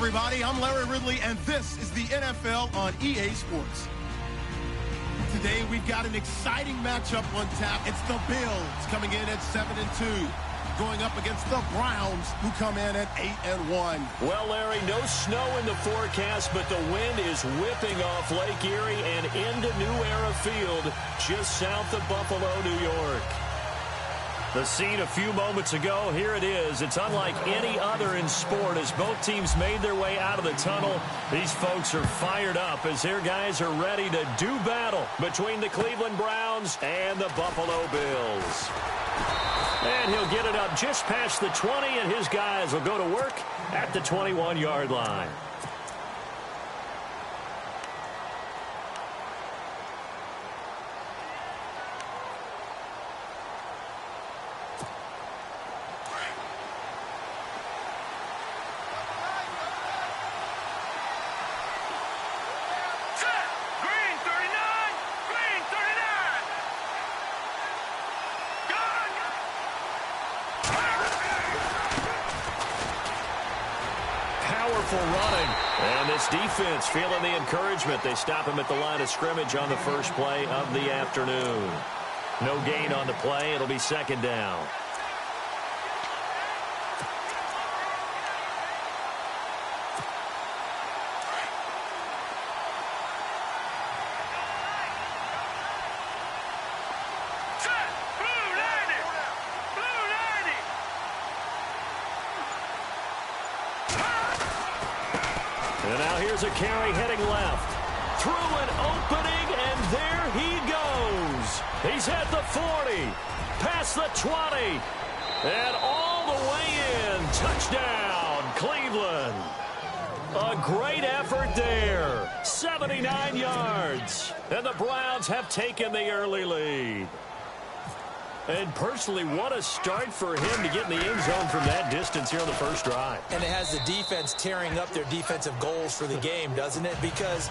everybody. I'm Larry Ridley, and this is the NFL on EA Sports. Today, we've got an exciting matchup on tap. It's the Bills coming in at 7-2, going up against the Browns, who come in at 8-1. Well, Larry, no snow in the forecast, but the wind is whipping off Lake Erie and into New Era Field, just south of Buffalo, New York. The scene a few moments ago, here it is. It's unlike any other in sport as both teams made their way out of the tunnel. These folks are fired up as their guys are ready to do battle between the Cleveland Browns and the Buffalo Bills. And he'll get it up just past the 20, and his guys will go to work at the 21-yard line. Running, and this defense feeling the encouragement. They stop him at the line of scrimmage on the first play of the afternoon. No gain on the play. It'll be second down. And now here's a carry heading left. Through an opening, and there he goes. He's at the 40, past the 20, and all the way in. Touchdown, Cleveland. A great effort there. 79 yards. And the Browns have taken the early lead. And personally, what a start for him to get in the end zone from that distance here on the first drive. And it has the defense tearing up their defensive goals for the game, doesn't it? Because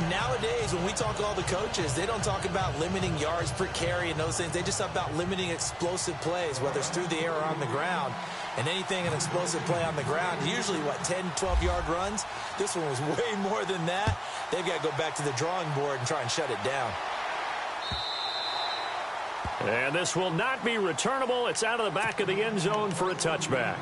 nowadays, when we talk to all the coaches, they don't talk about limiting yards per carry and those things. They just talk about limiting explosive plays, whether it's through the air or on the ground. And anything an explosive play on the ground, usually, 10, 12-yard runs? This one was way more than that. They've got to go back to the drawing board and try and shut it down. And this will not be returnable. It's out of the back of the end zone for a touchback.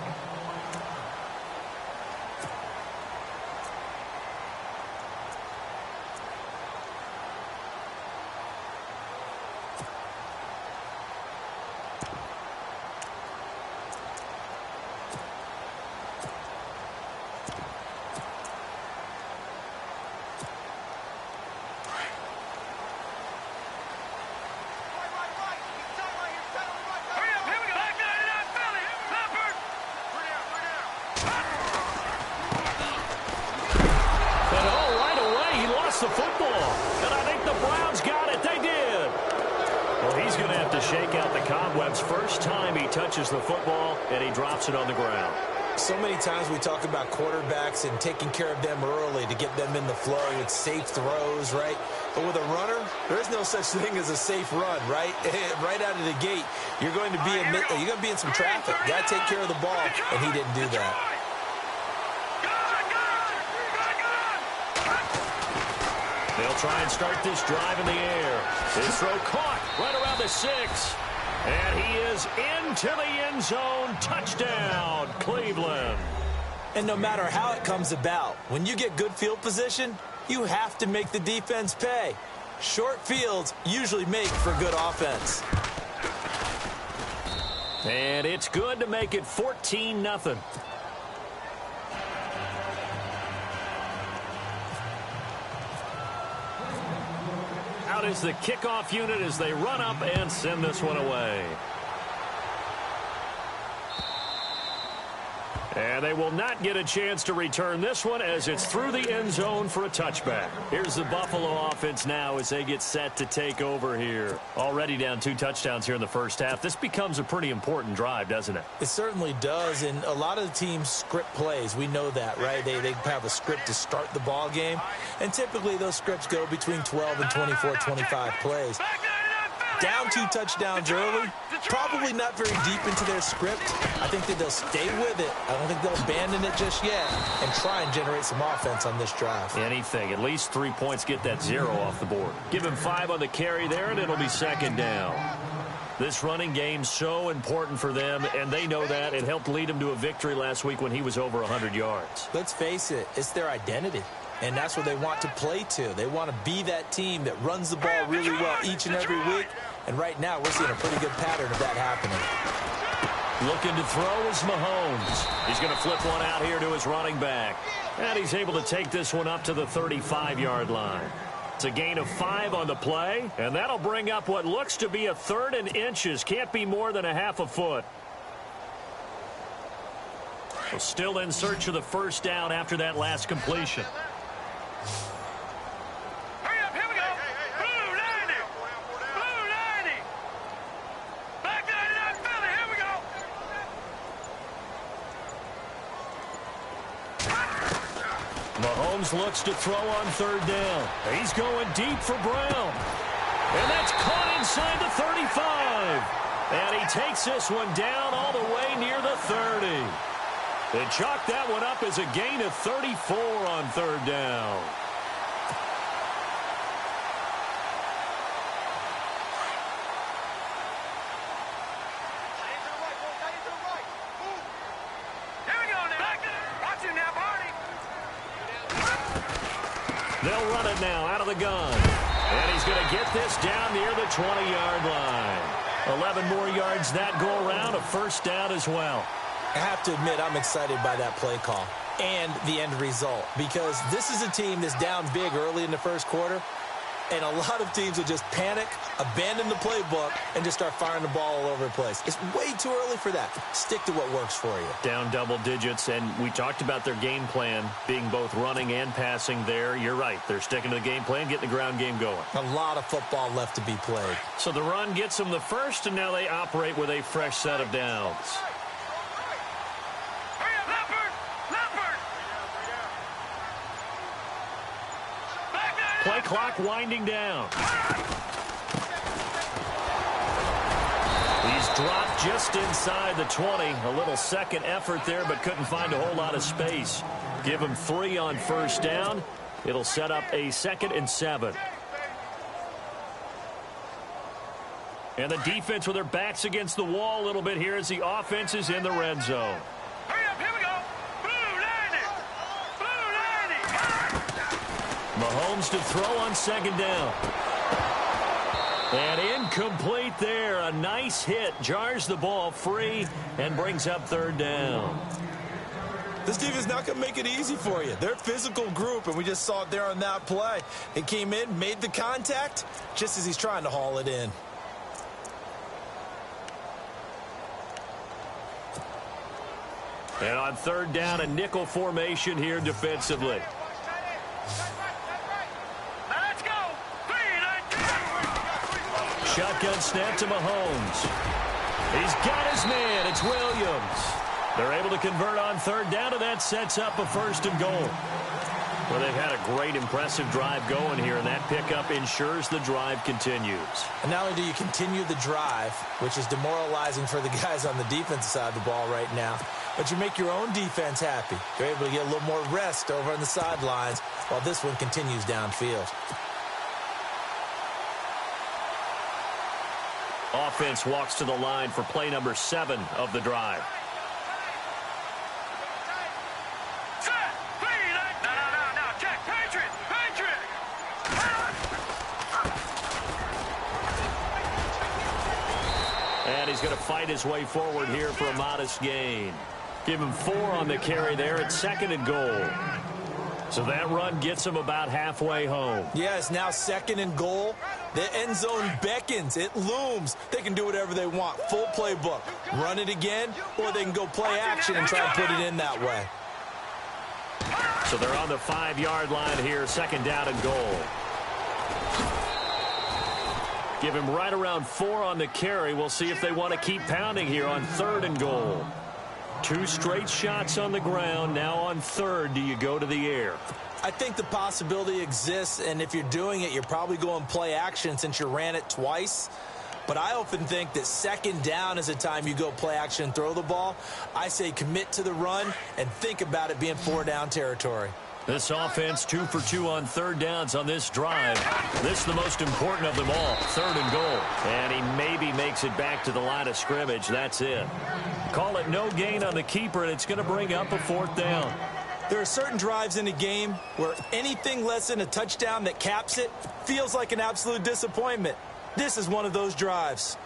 The football, and I think the Browns got it. They did. Well, he's going to have to shake out the cobwebs first time he touches the football, and he drops it on the ground. So many times we talk about quarterbacks and taking care of them early to get them in the flow with safe throws, right? But with a runner, there's no such thing as a safe run, right? Right out of the gate, you're going to be in some traffic. You got to take care of the ball, and he didn't do that. They'll try and start this drive in the air. His throw caught right around the 6. And he is into the end zone. Touchdown, Cleveland. And no matter how it comes about, when you get good field position, you have to make the defense pay. Short fields usually make for good offense. And it's good to make it 14-0. Out is the kickoff unit as they run up and send this one away. And they will not get a chance to return this one as it's through the end zone for a touchback. Here's the Buffalo offense now as they get set to take over here. Already down 2 touchdowns here in the first half. This becomes a pretty important drive, doesn't it? It certainly does, and a lot of the teams script plays. We know that, right? They have a script to start the ball game, and typically those scripts go between 12 and 24, 25 plays. Down 2 touchdowns early, probably not very deep into their script. I think that they'll stay with it. I don't think they'll abandon it just yet and try and generate some offense on this drive. Anything. At least 3 points, get that 0 off the board. Give him 5 on the carry there, and it'll be second down. This running game's so important for them, and they know that. It helped lead him to a victory last week when he was over 100 yards. Let's face it, it's their identity, and that's what they want to play to. They want to be that team that runs the ball really well each and every week, and right now we're seeing a pretty good pattern of that happening. Looking to throw is Mahomes. He's going to flip one out here to his running back, and he's able to take this one up to the 35-yard line. It's a gain of 5 on the play, and that'll bring up what looks to be a 3rd and inches. Can't be more than a half a foot. So still in search of the first down after that last completion. Hurry up, here we go. Blue 90. Blue 90. Back 99 Philly, here we go. Mahomes looks to throw on 3rd down. He's going deep for Brown. And that's caught inside the 35. And he takes this one down all the way near the 30. They chalk that one up as a gain of 34 on 3rd down. Here we go now. Watch him now, Barney. They'll run it now out of the gun. And he's going to get this down near the 20-yard line. 11 more yards that go around, a first down as well. I have to admit, I'm excited by that play call and the end result, because this is a team that's down big early in the first quarter, and a lot of teams will just panic, abandon the playbook, and just start firing the ball all over the place. It's way too early for that. Stick to what works for you. Down double digits, and we talked about their game plan being both running and passing there. You're right. They're sticking to the game plan, getting the ground game going. A lot of football left to be played. So the run gets them the first, and now they operate with a fresh set of downs. Play clock winding down. He's dropped just inside the 20. A little second effort there, but couldn't find a whole lot of space. Give him 3 on first down. It'll set up a 2nd and 7. And the defense with their backs against the wall a little bit here as the offense is in the red zone. Hurry up, here we go. Blue 90. Blue 90. Mahomes to throw on 2nd down. And incomplete there. A nice hit. Jars the ball free and brings up 3rd down. This defense is not going to make it easy for you. They're a physical group, and we just saw it there on that play. He came in, made the contact, just as he's trying to haul it in. And on 3rd down, a nickel formation here defensively. Let's go. 3, 9, Shotgun snap to Mahomes. He's got his man. It's Williams. They're able to convert on 3rd down, and that sets up a 1st and goal. Well, they've had a great, impressive drive going here, and that pickup ensures the drive continues. And not only do you continue the drive, which is demoralizing for the guys on the defensive side of the ball right now, but you make your own defense happy. You're able to get a little more rest over on the sidelines while this one continues downfield. Offense walks to the line for play number 7 of the drive. And he's going to fight his way forward here for a modest gain. Give him 4 on the carry there at 2nd and goal. So that run gets him about halfway home. Yeah, it's now 2nd and goal. The end zone beckons. It looms. They can do whatever they want. Full playbook. Run it again, or they can go play action and try and put it in that way. So they're on the 5-yard line here, 2nd down and goal. Give him right around 4 on the carry. We'll see if they want to keep pounding here on 3rd and goal. 2 straight shots on the ground. Now on 3rd, do you go to the air? I think the possibility exists, and if you're doing it, you're probably going play action since you ran it twice. But I often think that second down is a time you go play action and throw the ball. I say commit to the run and think about it being 4-down territory. This offense 2 for 2 on third downs on this drive. This is the most important of them all, 3rd and goal. And he maybe makes it back to the line of scrimmage. That's it. Call it no gain on the keeper, and it's going to bring up a 4th down. There are certain drives in a game where anything less than a touchdown that caps it feels like an absolute disappointment. This is one of those drives.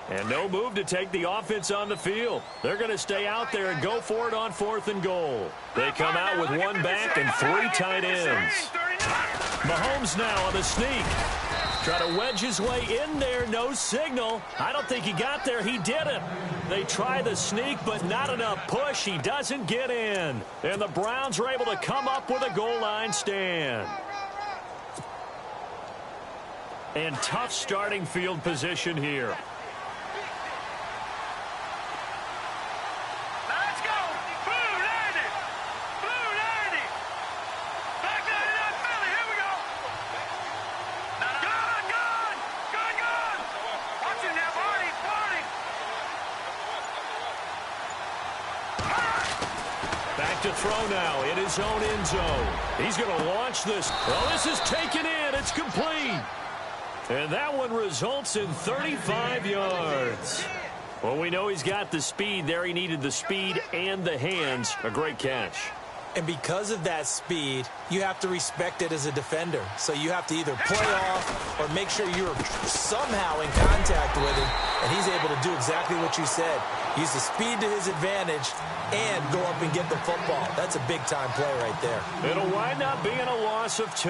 And no move to take the offense on the field. They're going to stay out there and go for it on 4th and goal. They come out with 1 back and 3 tight ends. Mahomes now on the sneak. Try to wedge his way in there. No signal. I don't think he got there. He didn't. They try the sneak, but not enough push. He doesn't get in. And the Browns are able to come up with a goal line stand. And tough starting field position here. To throw now in his own end zone. He's going to launch this. Well, this is taken in. It's complete. And that one results in 35 yards. Well, we know he's got the speed there. He needed the speed and the hands. A great catch. And because of that speed, you have to respect it as a defender. So you have to either play off or make sure you're somehow in contact with him. And he's able to do exactly what you said. Use the speed to his advantage and go up and get the football. That's a big-time play right there. It'll wind up being a loss of 2.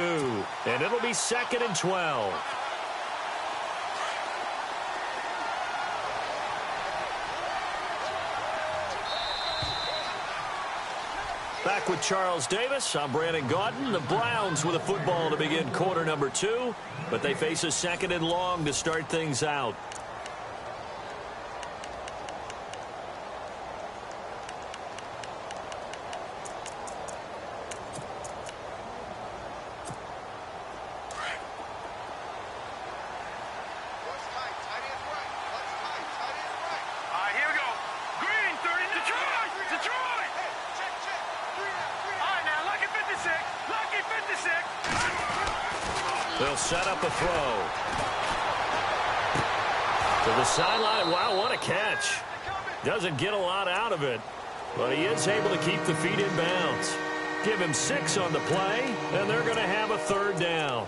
And it'll be 2nd and 12. Back with Charles Davis. I'm Brandon Gaudin. The Browns with a football to begin quarter number 2. But they face a 2nd and long to start things out. They'll set up a throw. To the sideline. Wow, what a catch. Doesn't get a lot out of it, but he is able to keep the feet in bounds. Give him 6 on the play, and they're going to have a 3rd down.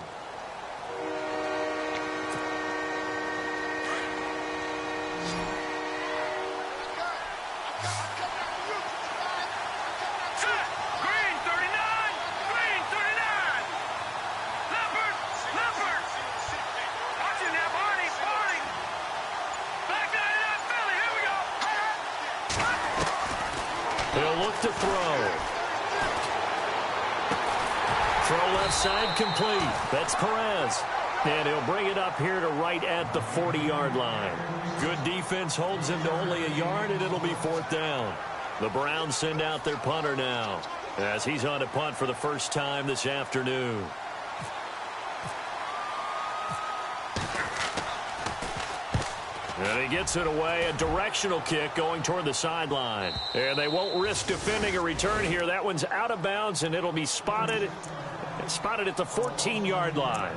To throw. Throw left side complete. That's Perez. And he'll bring it up here to right at the 40-yard line. Good defense holds him to only a yard, and it'll be 4th down. The Browns send out their punter now as he's on to punt for the first time this afternoon. And he gets it away, a directional kick going toward the sideline. And they won't risk defending a return here. That one's out of bounds, and it'll be spotted at the 14-yard line.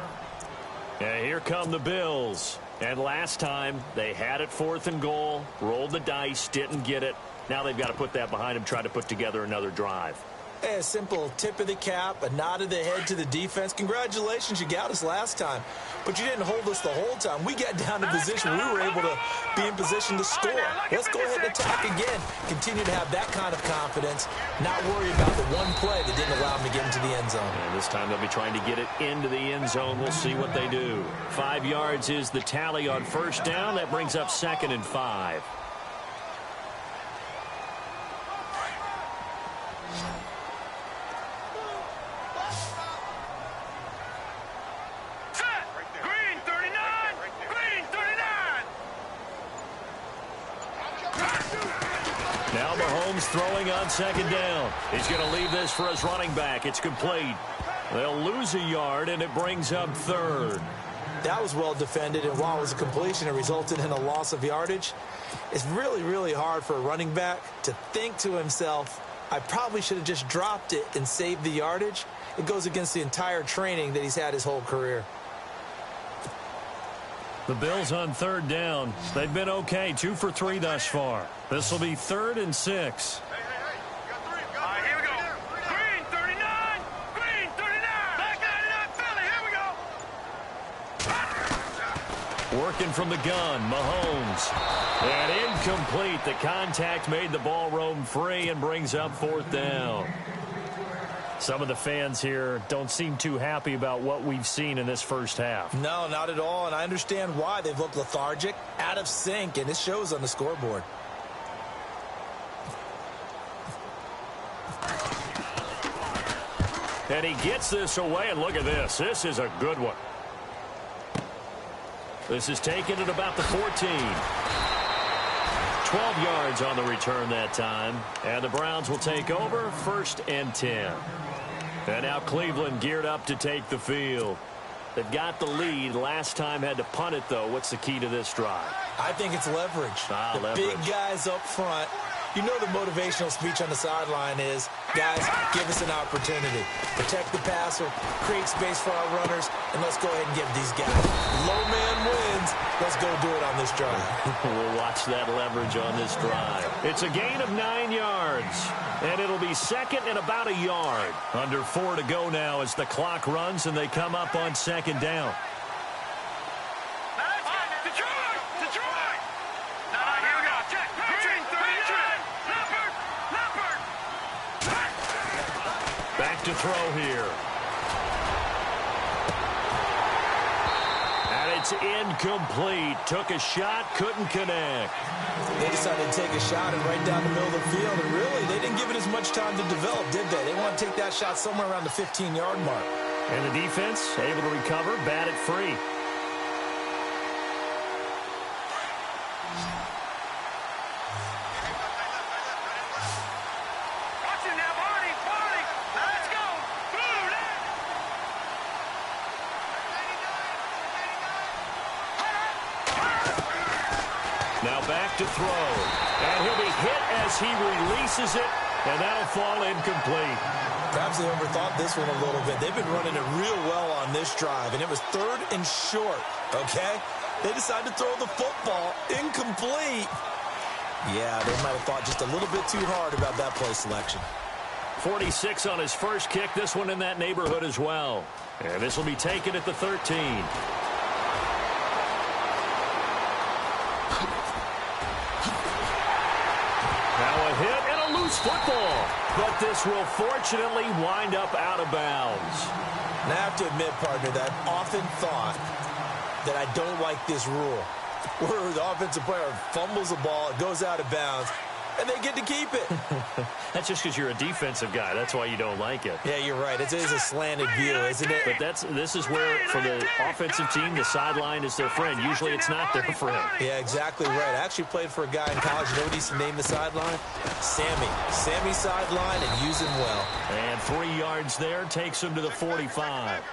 And here come the Bills. And last time, they had it 4th and goal, rolled the dice, didn't get it. Now they've got to put that behind them, try to put together another drive. A simple tip of the cap, a nod of the head to the defense. Congratulations, you got us last time. But you didn't hold us the whole time. We got down to position. We were able to be in position to score. Let's go ahead and attack again. Continue to have that kind of confidence. Not worry about the one play that didn't allow them to get into the end zone. And this time they'll be trying to get it into the end zone. We'll see what they do. 5 yards is the tally on 1st down. That brings up 2nd and 5. Now Mahomes throwing on 2nd down. He's going to leave this for his running back. It's complete. They'll lose a yard, and it brings up 3rd. That was well defended, and while it was a completion, it resulted in a loss of yardage. It's really, really hard for a running back to think to himself, I probably should have just dropped it and saved the yardage. It goes against the entire training that he's had his whole career. The Bills on third down. They've been okay, 2 for 3 thus far. This will be 3rd and 6. All right, here we go. Green 39. Green 39. Back 99 Philly. Here we go. Working from the gun, Mahomes. And incomplete. The contact made the ball roam free and brings up 4th down. Some of the fans here don't seem too happy about what we've seen in this first half. No, not at all, and I understand why. They've looked lethargic, out of sync, and it shows on the scoreboard. And he gets this away, and look at this. This is a good one. This is taken at about the 14. 12 yards on the return that time. And the Browns will take over, 1st and 10. And now Cleveland geared up to take the field. They've got the lead. Last time had to punt it, though. What's the key to this drive? I think it's leverage. Leverage. Big guys up front. You know the motivational speech on the sideline is, guys, give us an opportunity. Protect the passer, create space for our runners, and let's go ahead and give these guys. Low man wins. Let's go do it on this drive. We'll watch that leverage on this drive. It's a gain of 9 yards, and it'll be 2nd and about a yard. Under 4 to go now as the clock runs, and they come up on 2nd down. Detroit. Now, here we go. Check. Green 39. Back to throw here. And it's incomplete. Took a shot, couldn't connect. They decided to take a shot and right down the middle of the field, and really, they didn't give it as much time to develop, did they? They want to take that shot somewhere around the 15-yard mark. And the defense able to recover, bat it free. Watch it now, Barney. Let's go. Blue, Now back to throw. And he'll be hit as he releases it, and that'll fall incomplete. Perhaps they overthought this one a little bit. They've been running it real well on this drive, and it was 3rd and short, okay? They decided to throw the football incomplete. Yeah, they might have thought just a little bit too hard about that play selection. 46 on his first kick, this one in that neighborhood as well. And this will be taken at the 13. Now a hit and a loose football. But this will fortunately wind up out of bounds. And I have to admit, partner, that I've often thought that I don't like this rule, where the offensive player fumbles the ball, it goes out of bounds, and they get to keep it. That's just because you're a defensive guy. That's why you don't like it. Yeah, you're right. It is a slanted view, isn't it? But this is where, for the offensive team, the sideline is their friend. Usually it's not their friend. Yeah, exactly right. I actually played for a guy in college. You know what he used to name the sideline? Sammy. Sammy's sideline, and use him well. And 3 yards there takes him to the 45.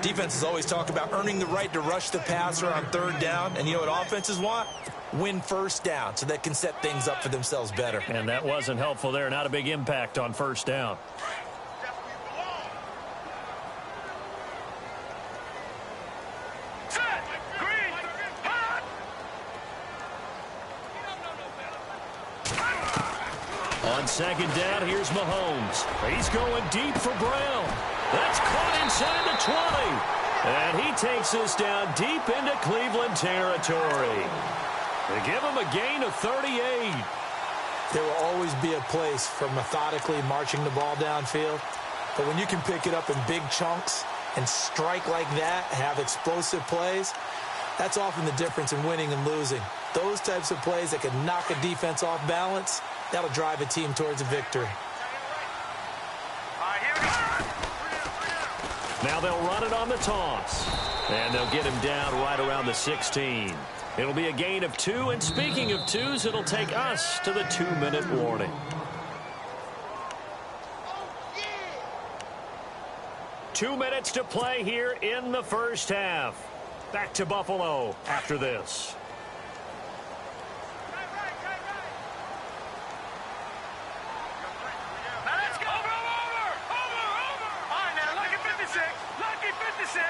Defenses always talk about earning the right to rush the passer on 3rd down. And you know what offenses want? Win 1st down so they can set things up for themselves better. And that wasn't helpful there. Not a big impact on 1st down. Set. Green. Hot. On 2nd down, here's Mahomes. He's going deep for Brown. That's caught inside the 20. And he takes this down deep into Cleveland territory. They give him a gain of 38. There will always be a place for methodically marching the ball downfield. But when you can pick it up in big chunks and strike like that, have explosive plays, that's often the difference in winning and losing. Those types of plays that can knock a defense off balance, that'll drive a team towards a victory. All right, here we go. Now they'll run it on the toss. And they'll get him down right around the 16. It'll be a gain of 2. And speaking of 2s, it'll take us to the 2-minute warning. 2 minutes to play here in the first half. Back to Buffalo after this. Now let's go. Over. All right, now, lucky 56. Lucky 56.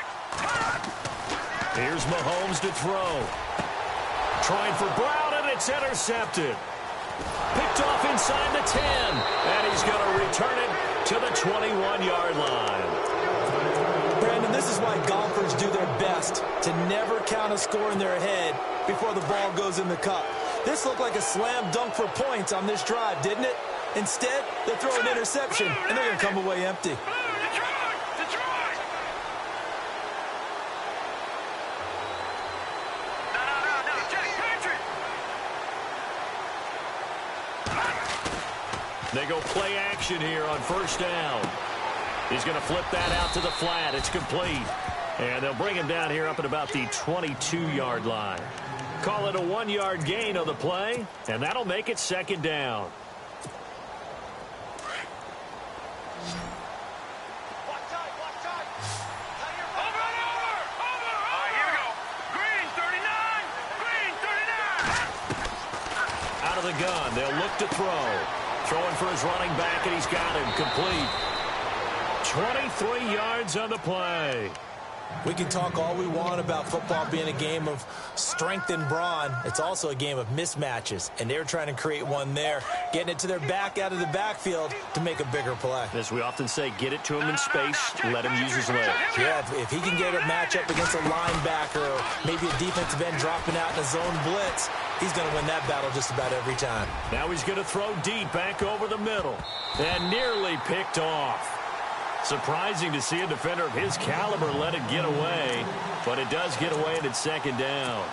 Here's Mahomes to throw. Trying for Brown, and it's intercepted. Picked off inside the 10, and he's going to return it to the 21-yard line. Brandon, this is why golfers do their best to never count a score in their head before the ball goes in the cup. This looked like a slam dunk for points on this drive, didn't it? Instead, they throw an interception, and they're going to come away empty. Detroit! No, Jack, Patrick! They go play action here on first down. He's going to flip that out to the flat. It's complete. And they'll bring him down here up at about the 22-yard line. Call it a 1-yard gain on the play, and that'll make it second down. Out of the gun, they'll look to throw. Throwing for his running back, and he's got him complete. 23 yards on the play. We can talk all we want about football being a game of strength and brawn. It's also a game of mismatches, and they're trying to create one there, getting it to their back out of the backfield to make a bigger play. As we often say, get it to him in space, let him use his legs. Yeah, if he can get a matchup against a linebacker or maybe a defensive end dropping out in a zone blitz, he's going to win that battle just about every time. Now he's going to throw deep back over the middle, and nearly picked off. Surprising to see a defender of his caliber let it get away, but it does get away and it's second down.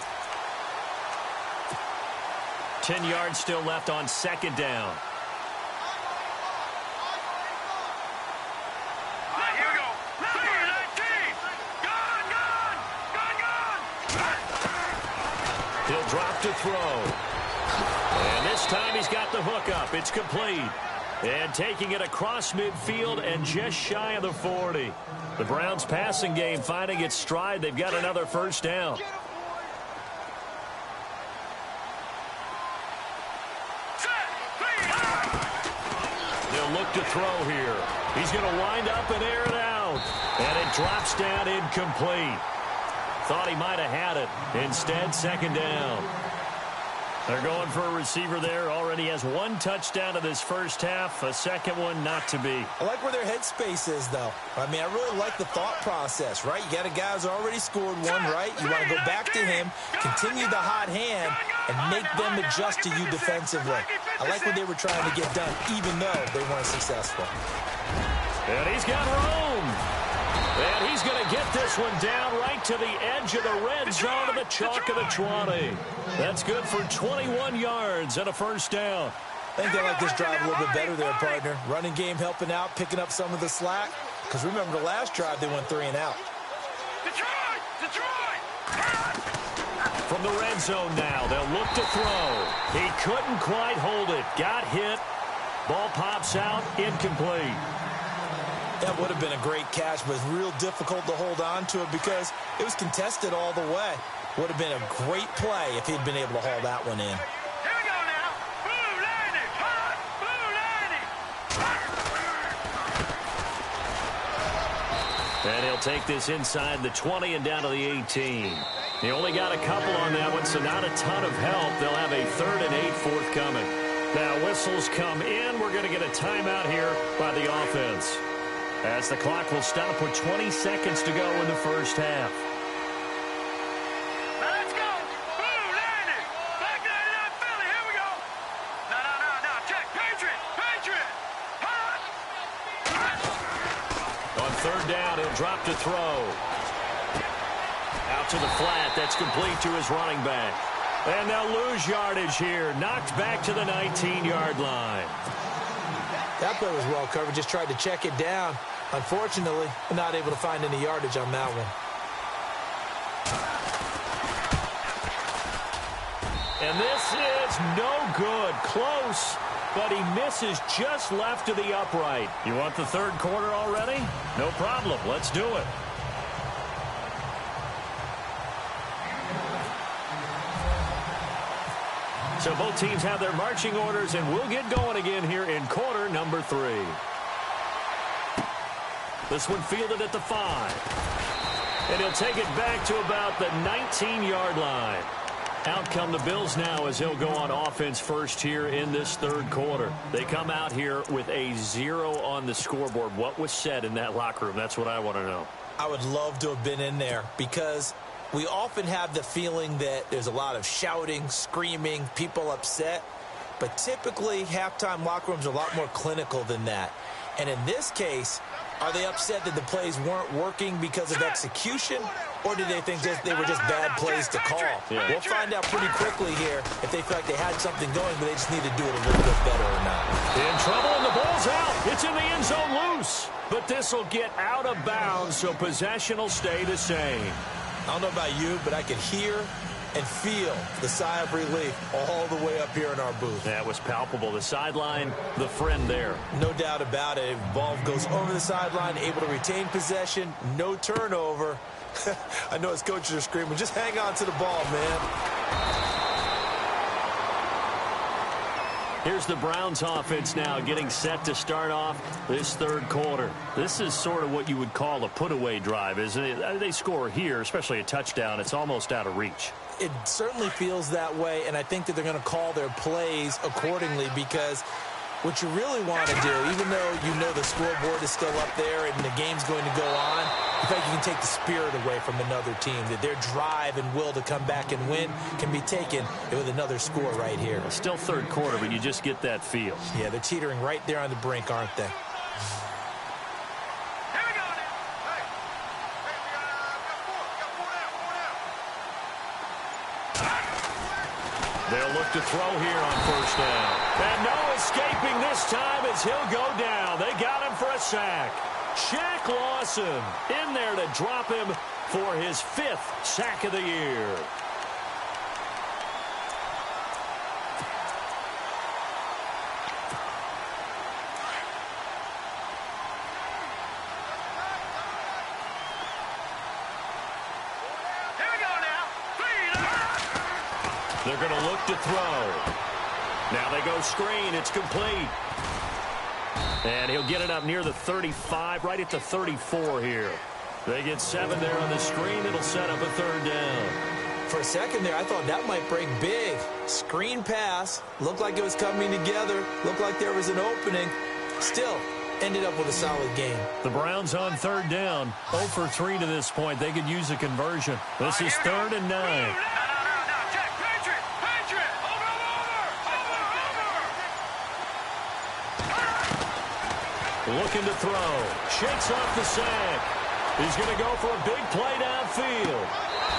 10 yards still left on second down. Here we go. Number 19. Gone. He'll drop to throw. And this time he's got the hook up. It's complete. And taking it across midfield and just shy of the 40. The Browns passing game finding its stride. They've got another first down. They'll look to throw here. He's going to wind up and air it out. And it drops down incomplete. Thought he might have had it. Instead, second down. They're going for a receiver there. Already has one touchdown in this first half. A second one not to be. I like where their headspace is, though. I mean, I really like the thought process, right? You got a guy who's already scored one, right? You want to go back to him, continue the hot hand, and make them adjust to you defensively. I like what they were trying to get done, even though they weren't successful. And he's got room. And he's going to get this one down right to the edge of the red zone of the chalk of the 20. That's good for 21 yards and a first down. I think they like this drive a little bit better there, partner. Running game helping out, picking up some of the slack. Because remember, the last drive, they went 3 and out. Detroit! From the red zone now, they'll look to throw. He couldn't quite hold it. Got hit. Ball pops out, incomplete. That would have been a great catch, but it's real difficult to hold on to it because it was contested all the way. Would have been a great play if he'd been able to haul that one in. Here we go now. Blue landing. Hot. Blue landing. And he'll take this inside the 20 and down to the 18. He only got a couple on that one, so not a ton of help. They'll have a 3rd and 8 forthcoming. Now whistles come in. We're going to get a timeout here by the offense, as the clock will stop with 20 seconds to go in the first half. Now let's go. Blue landing. Back 99 Philly. Here we go. No. Check. Patriot. Hot. On 3rd down, he'll drop to throw. Out to the flat. That's complete to his running back. And they'll lose yardage here. Knocked back to the 19-yard line. That play was well covered. Just tried to check it down. Unfortunately, not able to find any yardage on that one. And this is no good. Close, but he misses just left of the upright. You want the 3rd quarter already? No problem. Let's do it. So both teams have their marching orders, and we'll get going again here in quarter number 3. This one fielded at the 5. And he'll take it back to about the 19-yard line. Out come the Bills now as he'll go on offense first here in this third quarter. They come out here with a 0 on the scoreboard. What was said in that locker room? That's what I want to know. I would love to have been in there because we often have the feeling that there's a lot of shouting, screaming, people upset. But typically, halftime locker rooms are a lot more clinical than that. And in this case, are they upset that the plays weren't working because of execution, or did they think they were just bad plays to call? Yeah. We'll find out pretty quickly here if they feel like they had something going, but they just need to do it a little bit better or not. In trouble, and the ball's out. It's in the end zone loose. But this will get out of bounds, so possession will stay the same. I don't know about you, but I could hear and feel the sigh of relief all the way up here in our booth. That was palpable. The sideline, the friend there. No doubt about it. Ball goes over the sideline, able to retain possession, no turnover. I know his coaches are screaming, just hang on to the ball, man. Here's the Browns offense now getting set to start off this third quarter. This is sort of what you would call a put-away drive, isn't it? They score here, especially a touchdown. It's almost out of reach. It certainly feels that way, and I think that they're going to call their plays accordingly because what you really want to do, even though you know the scoreboard is still up there and the game's going to go on, in fact, you can take the spirit away from another team, that their drive and will to come back and win can be taken with another score right here. Still third quarter, but you just get that feel. Yeah, they're teetering right there on the brink, aren't they? They'll look to throw here on first down. And no escaping this time as he'll go down. They got him for a sack. Shaq Lawson in there to drop him for his 5th sack of the year. They're going to look to throw. Now they go screen. It's complete. And he'll get it up near the 35, right at the 34 here. They get 7 there on the screen. It'll set up a third down. For a second there, I thought that might break big. Screen pass. Looked like it was coming together. Looked like there was an opening. Still, ended up with a solid game. The Browns on third down. 0 for 3 to this point. They could use a conversion. This is 3rd and 9. Looking to throw. Shakes off the sack. He's going to go for a big play downfield.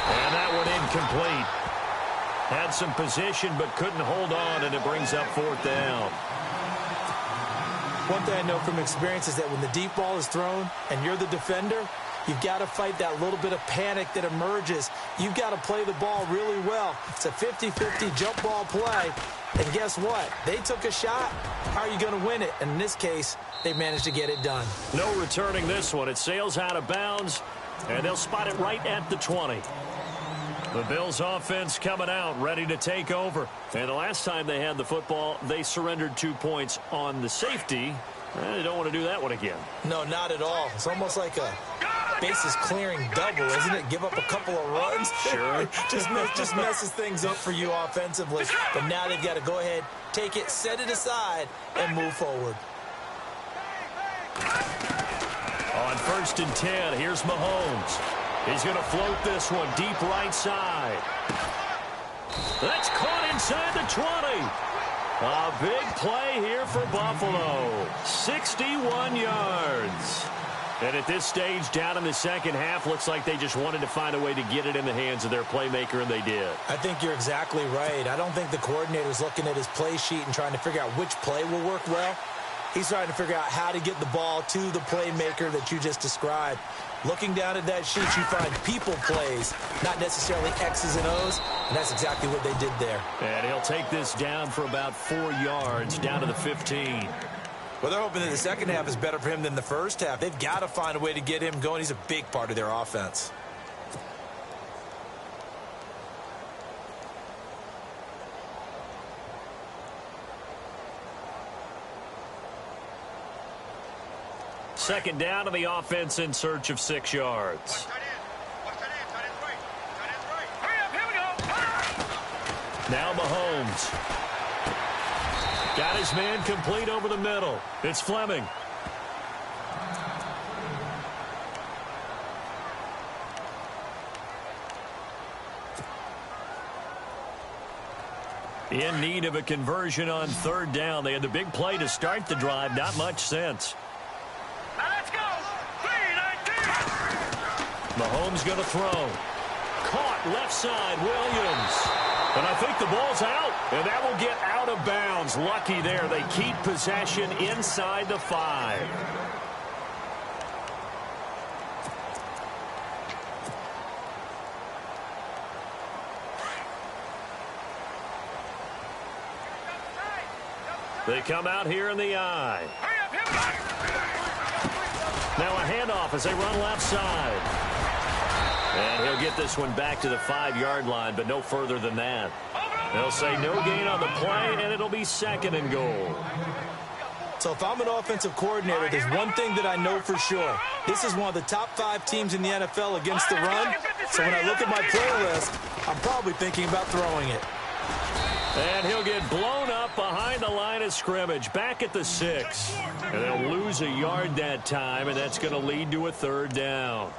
And that one incomplete. Had some position but couldn't hold on, and it brings up 4th down. One thing I know from experience is that when the deep ball is thrown and you're the defender, you've got to fight that little bit of panic that emerges. You've got to play the ball really well. It's a 50-50 jump ball play. And guess what? They took a shot. How are you going to win it? And in this case, they managed to get it done. No returning this one. It sails out of bounds, and they'll spot it right at the 20. The Bills offense coming out, ready to take over. And the last time they had the football, they surrendered 2 points on the safety. They don't want to do that one again. No, not at all. It's almost like a bases clearing double, isn't it? Give up a couple of runs. Sure. just messes things up for you offensively. But now they've got to go ahead, take it, set it aside, and move forward. On 1st and 10, here's Mahomes. He's going to float this one deep right side. That's caught inside the 20. A big play here for Buffalo. 61 yards. And at this stage, down in the second half, looks like they just wanted to find a way to get it in the hands of their playmaker, and they did. I think you're exactly right. I don't think the coordinator's looking at his play sheet and trying to figure out which play will work well. He's trying to figure out how to get the ball to the playmaker that you just described. Looking down at that sheet, you find people plays, not necessarily X's and O's, and that's exactly what they did there. And he'll take this down for about 4 yards, down to the 15. Well, they're hoping that the second half is better for him than the first half. They've got to find a way to get him going. He's a big part of their offense. second down, and the offense in search of 6 yards. Now Mahomes. Got his man complete over the middle. It's Fleming. In need of a conversion on third down. They had the big play to start the drive. Not much sense. Now let's go. 3-19. Mahomes going to throw. Caught left side, Williams. And I think the ball's out. And that will get out of bounds. Lucky there. They keep possession inside the 5. They come out here in the I. Now a handoff as they run left side. And he'll get this one back to the 5-yard line, but no further than that. They'll say no gain on the play, and it'll be 2nd and goal. So if I'm an offensive coordinator, there's one thing that I know for sure. This is one of the top 5 teams in the NFL against the run. So when I look at my playlist, I'm probably thinking about throwing it. And he'll get blown up behind the line of scrimmage, back at the 6. And they'll lose a yard that time, and that's going to lead to a 3rd down.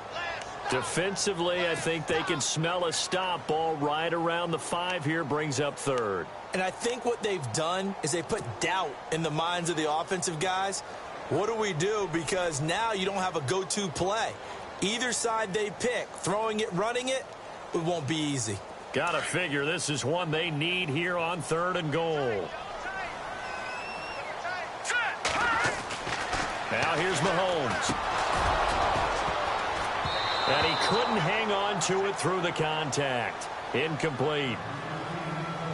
Defensively, I think they can smell a stop. Ball right around the 5 here, brings up 3rd. And I think what they've done is they put doubt in the minds of the offensive guys. What do we do? Because now you don't have a go-to play. Either side they pick, throwing it, running it, it won't be easy. Gotta figure this is one they need here on 3rd and goal. Now here's Mahomes. And he couldn't hang on to it through the contact. Incomplete.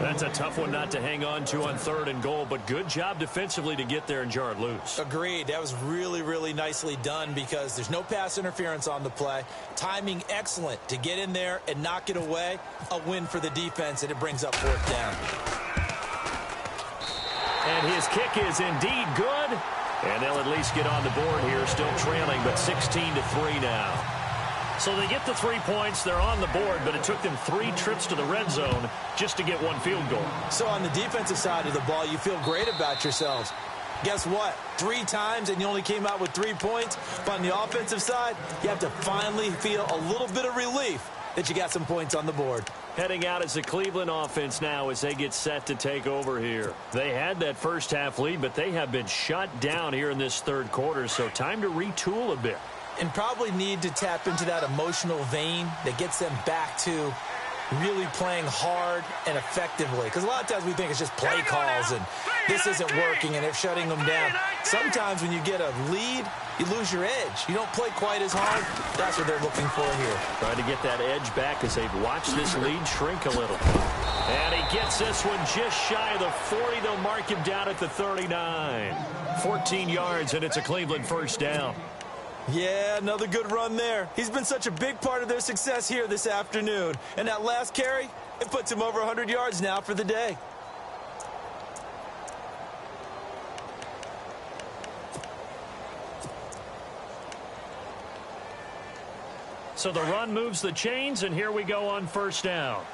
That's a tough one not to hang on to on 3rd and goal, but good job defensively to get there and jar it loose. Agreed. That was really, really nicely done because there's no pass interference on the play. Timing excellent to get in there and knock it away. A win for the defense, and it brings up 4th down. And his kick is indeed good. And they'll at least get on the board here, still trailing, but 16-3 now. So they get the 3 points. They're on the board, but it took them 3 trips to the red zone just to get 1 field goal. So on the defensive side of the ball, you feel great about yourselves. Guess what? 3 times, and you only came out with 3 points. But on the offensive side, you have to finally feel a little bit of relief that you got some points on the board. Heading out as the Cleveland offense now as they get set to take over here. They had that first half lead, but they have been shut down here in this 3rd quarter, so time to retool a bit. And probably need to tap into that emotional vein that gets them back to really playing hard and effectively. Because a lot of times we think it's just play calls and this isn't working and they're shutting them down. Sometimes when you get a lead, you lose your edge. You don't play quite as hard. That's what they're looking for here. Trying to get that edge back as they've watched this lead shrink a little. And he gets this one just shy of the 40. They'll mark him down at the 39. 14 yards, and it's a Cleveland 1st down. Yeah, another good run there. He's been such a big part of their success here this afternoon. And that last carry, it puts him over 100 yards now for the day. So the run moves the chains, and here we go on 1st down.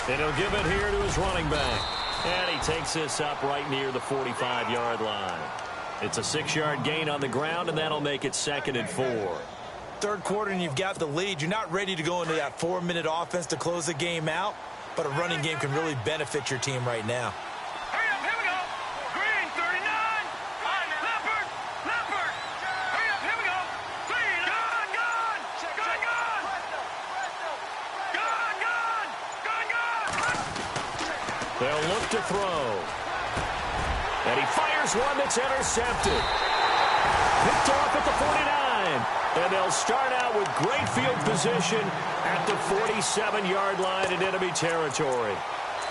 And he'll give it here to his running back. And he takes this up right near the 45-yard line. It's a 6-yard gain on the ground, and that'll make it 2nd and 4. 3rd quarter, and you've got the lead. You're not ready to go into that 4-minute offense to close the game out, but a running game can really benefit your team right now. Hurry up, here we go. Green, 39. Leopard. Hurry up, here we go. Green, gone. They'll look to throw. And he fires one that's intercepted. Picked off at the 49. And they'll start out with great field position at the 47-yard line in enemy territory.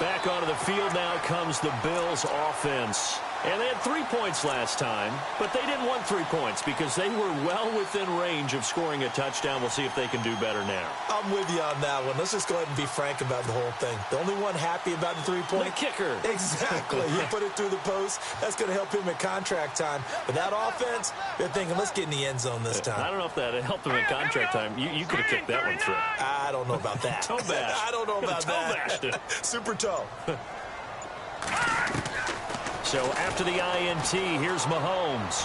Back onto the field now comes the Bills offense. And they had 3 points last time, but they didn't want 3 points because they were well within range of scoring a touchdown. We'll see if they can do better now. I'm with you on that one. Let's just go ahead and be frank about the whole thing. The only one happy about the 3-point. The kicker. Exactly. You put it through the post. That's going to help him at contract time. But that offense, they're thinking, let's get in the end zone this time. I don't know if that helped him at contract time. You could have kicked that one through. I don't know about that. Toe bash. I don't know about that. Toe bashed. Super toe. So after the INT, here's Mahomes.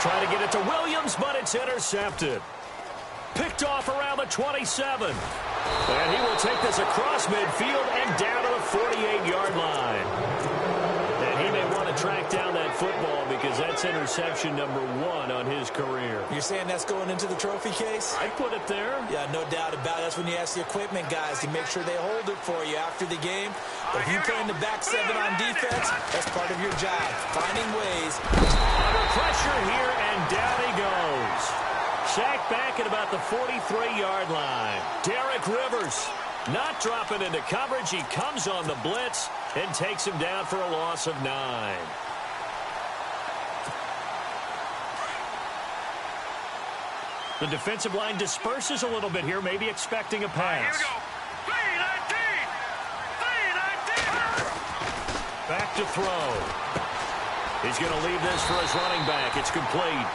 Trying to get it to Williams, but it's intercepted. Picked off around the 27. And he will take this across midfield and down to the 48-yard line. And he may want to track down that football because that's interception number 1 on his career. You're saying that's going into the trophy case? I'd put it there. Yeah, no doubt about it. That's when you ask the equipment guys to make sure they hold it for you after the game. But if you play in the back 7 on defense, that's part of your job, finding ways. Under pressure here, and down he goes. Sacked back at about the 43-yard line. Derek Rivers not dropping into coverage. He comes on the blitz and takes him down for a loss of 9. The defensive line disperses a little bit here, maybe expecting a pass. Here we go. Back to throw. He's going to leave this for his running back. It's complete.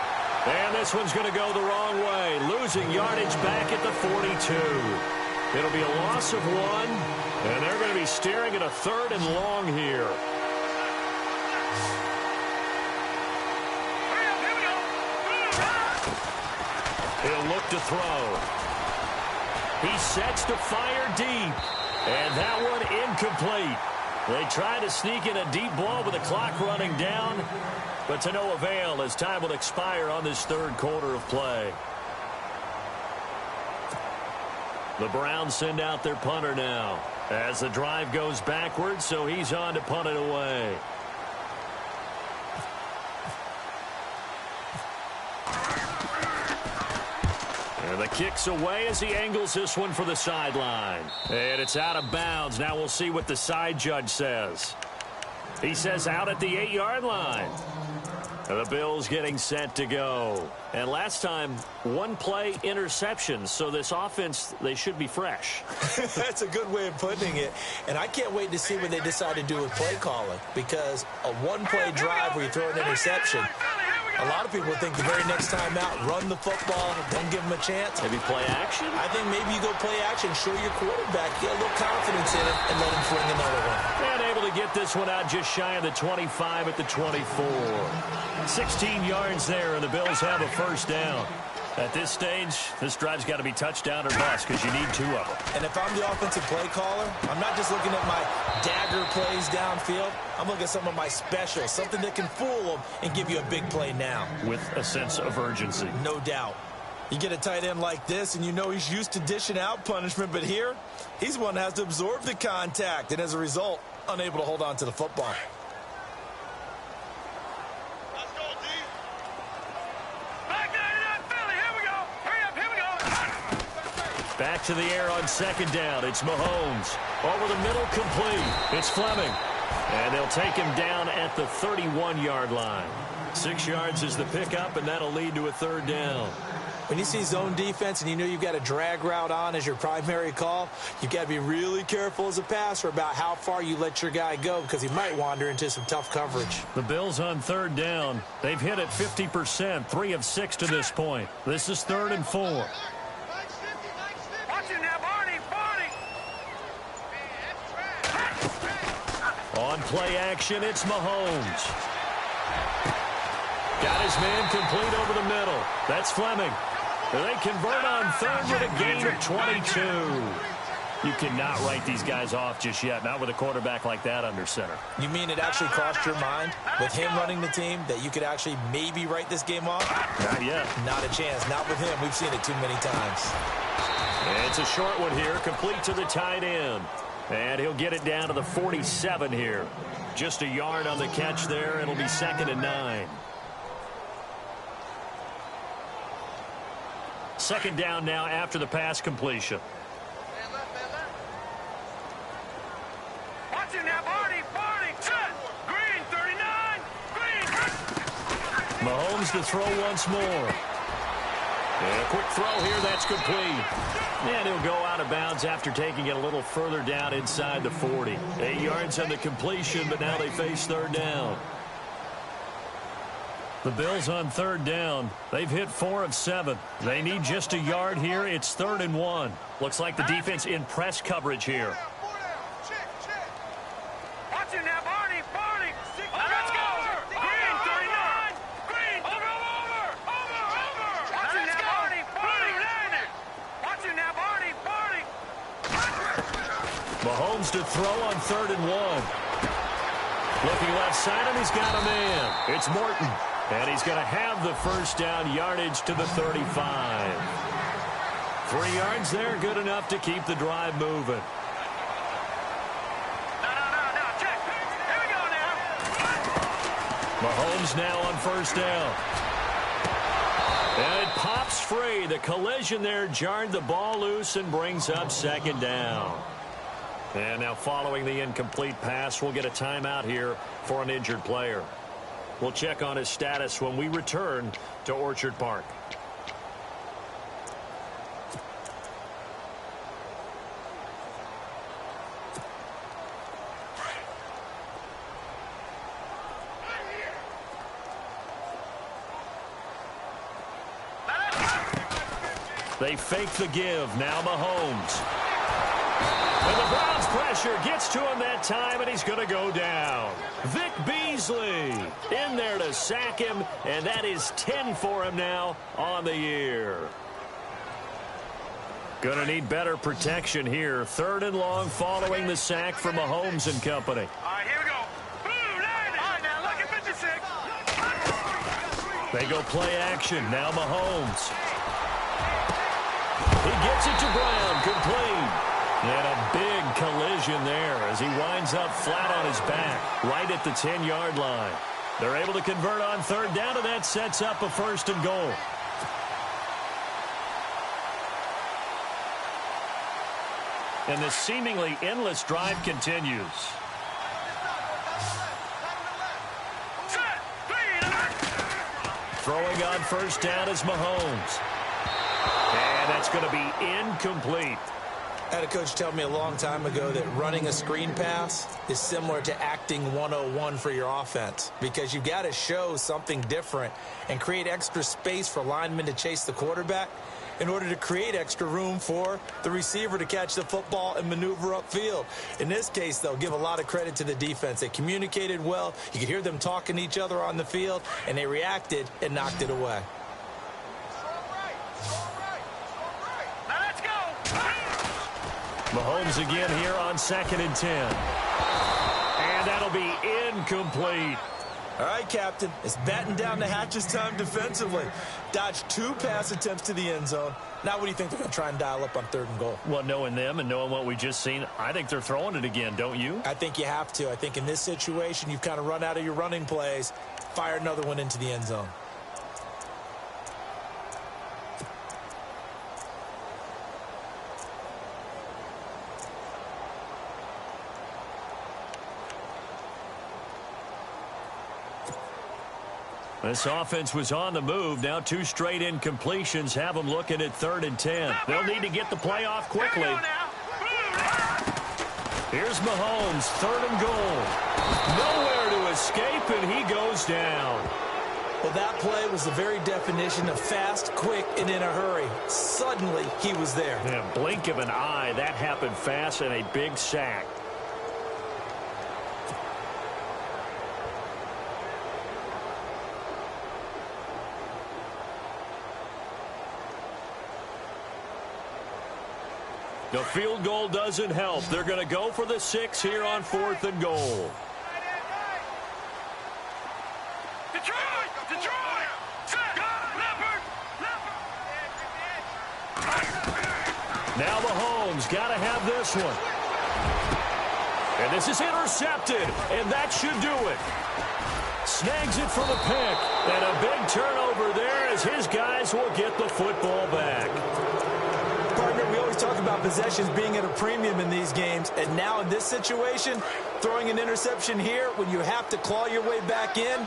And this one's going to go the wrong way. Losing yardage back at the 42. It'll be a loss of 1. And they're going to be staring at a 3rd and long here. He'll look to throw. He sets to fire deep. And that one incomplete. They try to sneak in a deep ball with the clock running down, but to no avail as time will expire on this 3rd quarter of play. The Browns send out their punter now as the drive goes backwards, so he's on to punt it away. And the kick's away as he angles this one for the sideline. And it's out of bounds. Now we'll see what the side judge says. He says out at the 8-yard line. And the Bills getting set to go. And last time, 1-play interception. So this offense, they should be fresh. That's a good way of putting it. And I can't wait to see what they decide to do with play calling. Because a 1-play drive where you throw an interception, a lot of people think the very next time out, run the football, don't give them a chance. Maybe play action? I think maybe you go play action, show your quarterback, get a little confidence in it, and let him fling another one. And able to get this one out just shy of the 25 at the 24. 16 yards there, and the Bills have a first down. At this stage, this drive's got to be touchdown or bust because you need 2 of them. And if I'm the offensive play caller, I'm not just looking at my dagger plays downfield. I'm looking at some of my specials, something that can fool them and give you a big play now. With a sense of urgency. No doubt. You get a tight end like this, and you know he's used to dishing out punishment, but here, he's one that has to absorb the contact, and as a result, unable to hold on to the football. Back to the air on 2nd down. It's Mahomes. Over the middle, complete. It's Fleming. And they'll take him down at the 31-yard line. 6 yards is the pickup, and that'll lead to a 3rd down. When you see zone defense and you know you've got a drag route on as your primary call, you've got to be really careful as a passer about how far you let your guy go because he might wander into some tough coverage. The Bills on 3rd down. They've hit it 50%, 3 of 6 to this point. This is 3rd and 4. On play action, it's Mahomes. Got his man complete over the middle. That's Fleming. They convert on 3rd with a gain of 22. You cannot write these guys off just yet, not with a quarterback like that under center. You mean it actually crossed your mind with him running the team that you could actually maybe write this game off? Not yet. Not a chance. Not with him. We've seen it too many times. And it's a short one here, complete to the tight end. And he'll get it down to the 47 here. Just a yard on the catch there. It'll be 2nd and 9. 2nd down now after the pass completion. Watching that Barney, set. Green, 39. Mahomes to throw once more. And a quick throw here, that's complete. And he'll go out of bounds after taking it a little further down inside the 40. 8 yards on the completion, but now they face third down. The Bills on third down. They've hit 4 of 7. They need just a yard here. It's 3rd and 1. Looks like the defense in press coverage here. Watch it now, Barney. Let's go. Green, 39. Green, over. Watch it now, Barney. Watch it now, Barney. Mahomes to throw on 3rd and 1. Looking left side, and he's got a man. It's Morton. And he's going to have the first down, yardage to the 35. 3 yards there, good enough to keep the drive moving. No, check. Here we go now. Mahomes now on first down. And it pops free. The collision there jarred the ball loose and brings up 2nd down. And now following the incomplete pass, we'll get a timeout here for an injured player. We'll check on his status when we return to Orchard Park. They fake the give. Now Mahomes. And the Browns pressure gets to him that time, and he's going to go down. Vic Beasley in there to sack him, and that is 10 for him now on the year. Going to need better protection here. 3rd and long following the sack from Mahomes and company. All right, here we go. Boom, landing. All right, now look at 56. They go play action. Now Mahomes. He gets it to Brown, complete. And a big collision there as he winds up flat on his back right at the 10-yard line. They're able to convert on 3rd down, and that sets up a 1st and goal. And this seemingly endless drive continues. Throwing on 1st down is Mahomes. And that's going to be incomplete. I had a coach tell me a long time ago that running a screen pass is similar to acting 101 for your offense, because you've got to show something different and create extra space for linemen to chase the quarterback in order to create extra room for the receiver to catch the football and maneuver upfield. In this case, though, give a lot of credit to the defense. They communicated well. You could hear them talking to each other on the field, and they reacted and knocked it away. Mahomes again here on 2nd and 10. And that'll be incomplete. All right, Captain. It's batten down the hatches time defensively. Dodged 2 pass attempts to the end zone. Now what do you think they're going to try and dial up on 3rd and goal? Well, knowing them and knowing what we just seen, I think they're throwing it again, don't you? I think you have to. I think in this situation, you've kind of run out of your running plays. Fire another one into the end zone. This offense was on the move. Now 2 straight incompletions have them looking at 3rd and 10. They'll need to get the play off quickly. Here's Mahomes, 3rd and goal. Nowhere to escape, and he goes down. Well, that play was the very definition of fast, quick, and in a hurry. Suddenly, he was there. Yeah, blink of an eye. That happened fast, and a big sack. The field goal doesn't help. They're going to go for the 6 here on 4th and goal. Detroit! Now Mahomes got to have this one. And this is intercepted, and that should do it. Snags it for the pick, and a big turnover there as his guys will get the football back. Partner, we always talk about possessions being at a premium in these games, and now in this situation, throwing an interception here when you have to claw your way back in,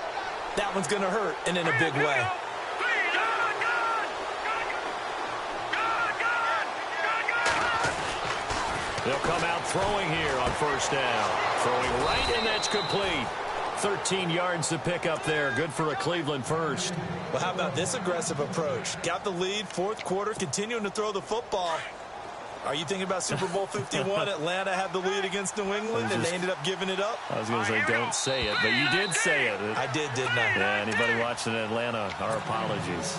That one's going to hurt, and in a big way. They'll come out throwing here on first down. Throwing right, and that's complete. 13 yards to pick up there. Good for a Cleveland first. Well, how about this aggressive approach? Got the lead, fourth quarter, continuing to throw the football. Are you thinking about Super Bowl 51? Atlanta had the lead against New England, and they ended up giving it up? I was going to say, don't say it, but you did say it. I did, didn't I? Yeah, anybody watching Atlanta, our apologies.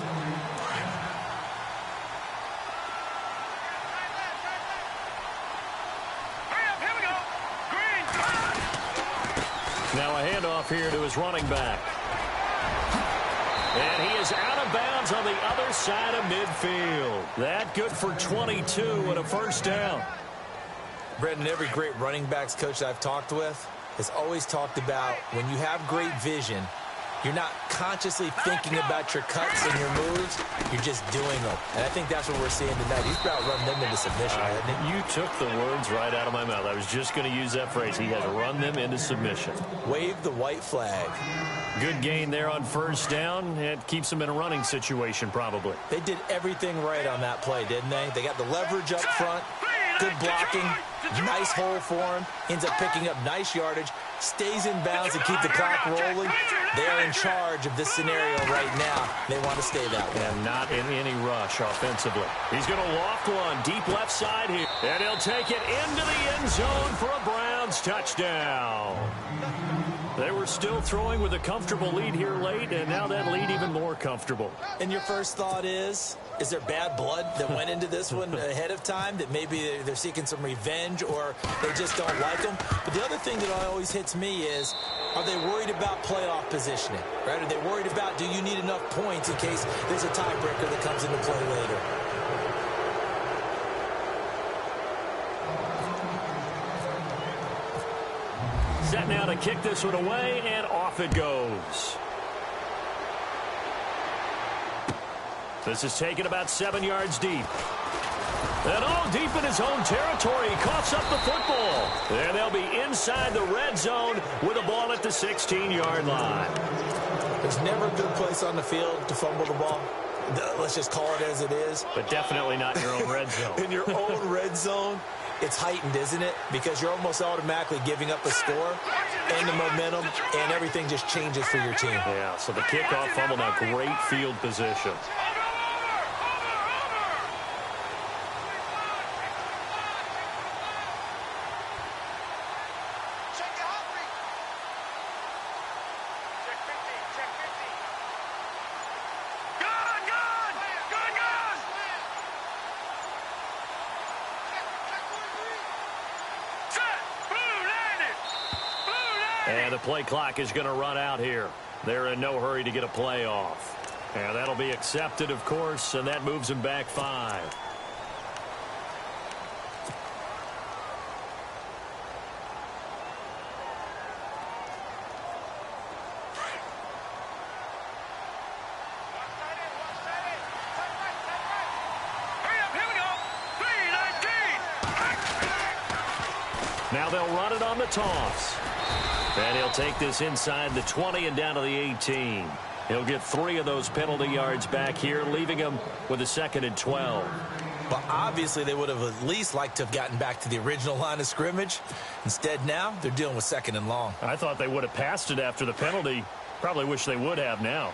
Now a handoff here to his running back. And he is out of bounds on the other side of midfield. That good for 22 and a first down. Brendan, every great running backs coach I've talked with has always talked about when you have great vision, you're not consciously thinking about your cuts and your moves. You're just doing them. And I think that's what we're seeing tonight. He's about run them into submission, hasn't he? You took the words right out of my mouth. I was just going to use that phrase. He has run them into submission. Wave the white flag. Good gain there on first down. It keeps them in a running situation, probably. They did everything right on that play, didn't they? They got the leverage up front. Good blocking. Nice hole for him. Ends up picking up nice yardage. Stays in bounds and keep the clock rolling. They are in charge of this scenario right now. They want to stay that way. And not in any rush offensively. He's going to loft one deep left side here. And he'll take it into the end zone for a Browns touchdown. They were still throwing with a comfortable lead here late, and now that lead even more comfortable. And your first thought is there bad blood that went into this one ahead of time, that maybe they're seeking some revenge or they just don't like them? But the other thing that always hits me is, are they worried about playoff positioning? Right? Are they worried about, do you need enough points in case there's a tiebreaker that comes into play later? Set now to kick this one away, and off it goes. This is taken about 7 yards deep. And all deep in his own territory. He coughs up the football. And they'll be inside the red zone with a ball at the 16-yard line. There's never a good place on the field to fumble the ball. Let's just call it as it is. But definitely not in your own red zone. In your own red zone, it's heightened, isn't it? Because you're almost automatically giving up a score and the momentum, and everything just changes for your team. Yeah, so the kickoff fumble, now great field position. And the play clock is going to run out here. They're in no hurry to get a play off. And that'll be accepted, of course, and that moves them back 5. Now they'll run it on the toss. And he'll take this inside the 20 and down to the 18. He'll get 3 of those penalty yards back here, leaving him with a 2nd and 12. But obviously they would have at least liked to have gotten back to the original line of scrimmage. Instead now they're dealing with 2nd and long. I thought they would have passed it after the penalty. Probably wish they would have now.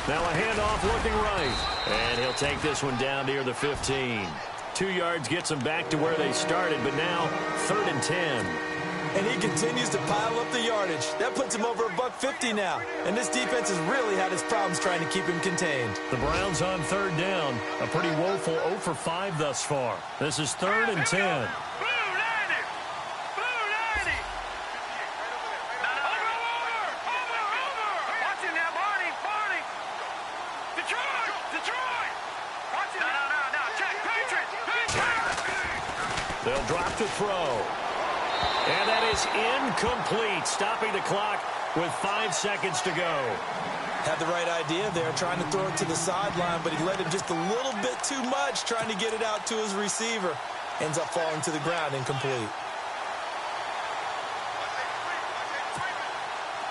Now a handoff looking right. And he'll take this one down near the 15. 2 yards gets them back to where they started, but now 3rd and 10. And he continues to pile up the yardage. That puts him over $150 now. And this defense has really had its problems trying to keep him contained. The Browns on 3rd down. A pretty woeful 0 for 5 thus far. This is 3rd and 10. They'll drop to throw. And that is incomplete, stopping the clock with 5 seconds to go. Had the right idea there, trying to throw it to the sideline, but he let him just a little bit too much, trying to get it out to his receiver. Ends up falling to the ground, incomplete.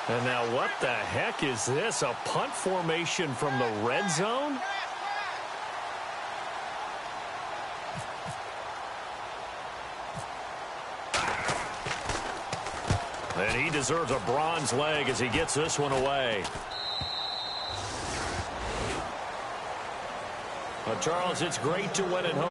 And now what the heck is this? A punt formation from the red zone? And he deserves a bronze leg as he gets this one away. Charles, it's great to win at home.